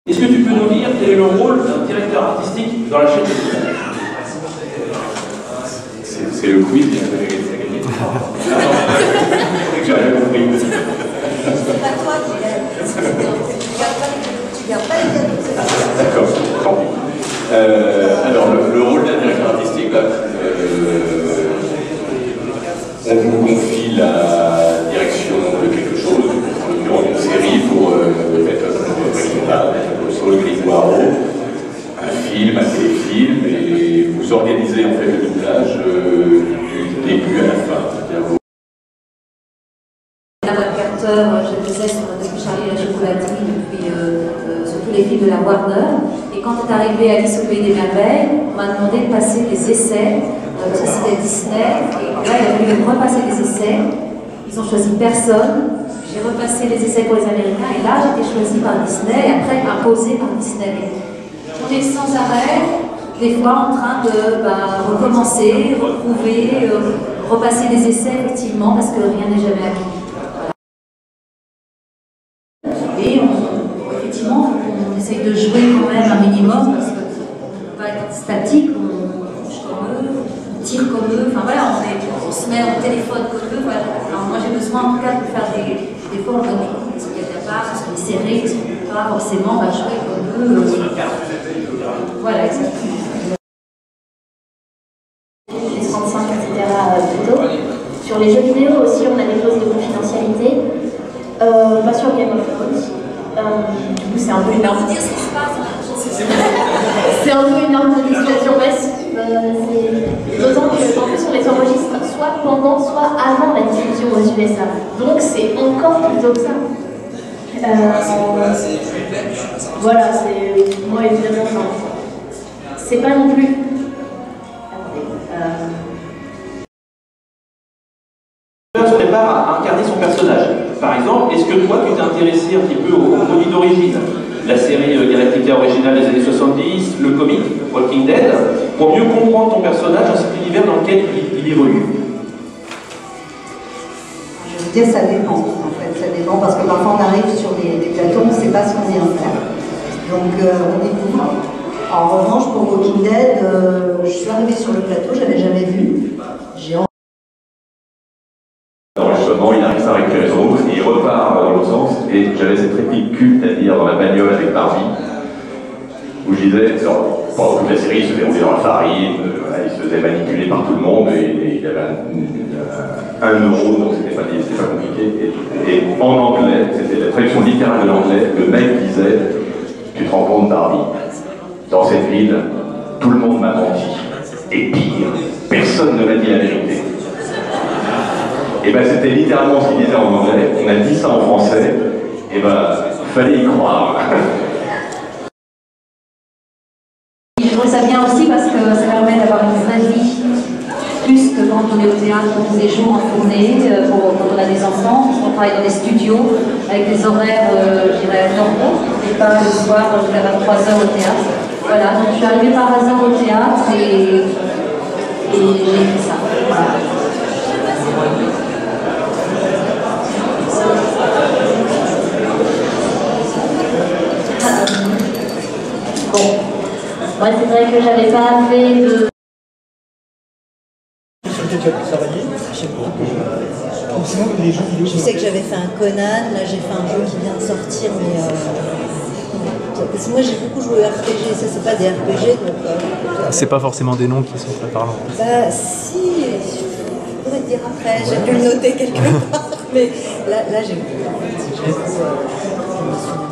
Est-ce que tu peux nous dire quel est le rôle d'un directeur artistique dans la chaîne de tournage? C'est le quiz qui a gagné. J'avais compris. C'est pas toi qui gagne. Tu gardes pas les cadeaux. D'accord, tant pis. Alors, le rôle d'un directeur artistique, là, on vous confie la direction de quelque chose, en l'occurrence une série pour mettre sur le Grisnoiro, un film, un téléfilm, et vous organisez en fait le doublage du début à la fin. La voix de Carter, je le faisais depuis Charlie et la chocolaterie, depuis surtout les films de la Warner. Et quand est arrivé Alice au Pays des Merveilles, on m'a demandé de passer des essais, parce que c'était Disney, et là il a fallu repasser des essais. Ils ont choisi personne. J'ai repassé les essais pour les Américains, et là j'ai été choisie par Disney, et après imposée par Disney. On est sans arrêt, des fois en train de recommencer, retrouver, repasser des essais effectivement, parce que rien n'est jamais acquis. Et effectivement, on essaye de jouer quand même un minimum, parce qu'on ne peut pas être statique, on bouge comme eux, on tire comme eux, enfin voilà, on se met au téléphone comme eux, voilà. Alors moi j'ai besoin en tout cas de faire des fois on donne des coups, parce qu'il y a de la part, parce qu'on est serré, parce qu'on ne peut pas forcément jouer comme eux. Voilà, exactement. Les 35, etc. plutôt. Sur les jeux vidéo aussi, on a des clauses de confidentialité. Pas sur Game of Thrones. Du coup, c'est un peu une arme. Dire ce qui se passe. C'est un peu une arme de dissuasion massive. D'autant que, en plus, on les enregistre soit pendant, soit avant la diffusion aux USA. Donc, c'est encore plutôt que ça. Voilà, c'est. Moi, évidemment, non. C'est pas non plus. Se prépare à incarner son personnage. Par exemple, est-ce que toi, tu t'es intéressé un petit peu aux produits d'origine? La série Galactica originale des années 70, le comic Walking Dead, pour mieux comprendre ton personnage dans cet univers dans lequel il évolue? Je veux dire, ça dépend, en fait, ça dépend, parce que parfois on arrive sur des plateaux, on ne sait pas ce qu'on vient faire. Donc on découvre. En revanche, pour Walking Dead, je suis arrivée sur le plateau, je n'avais jamais vu. L'enregistrement, il arrive à récupérer son route et il repart dans l'autre sens. Et j'avais cette réplique culte à dire dans la bagnole avec Barbie, où je disais, pendant toute la série, il se déroulait dans la farine, il se faisait manipuler par tout le monde, et il avait un euro, donc c'était pas compliqué. Et en anglais, c'était la traduction littérale de l'anglais, le mec disait, tu te rends compte, Barbie, dans cette ville, tout le monde m'a menti. Et pire, personne ne m'a dit la vérité. Et ben c'était littéralement ce qu'il disait en anglais, on a dit ça en français, et ben fallait y croire. Je trouve ça bien aussi parce que ça permet d'avoir une vraie vie, plus que quand on est au théâtre tous les jours en tournée, quand on a des enfants, on travaille dans des studios avec des horaires, je dirais, normaux, et pas le soir jusqu'à 23h au théâtre. Voilà, donc je suis arrivée par hasard au théâtre et j'ai fait ça. Voilà. Moi, c'est vrai que j'avais pas fait de... Sur lequel tu as pu travailler? Sinon, les jeux vidéo. Je sais que j'avais fait un Conan, là j'ai fait un jeu qui vient de sortir, mais parce que moi j'ai beaucoup joué RPG, ça c'est pas des RPG, donc... C'est pas forcément des noms qui sont très parlants. Bah si, je pourrais te dire après, j'ai dû le noter quelque part, mais là j'ai beaucoup émotionnellement.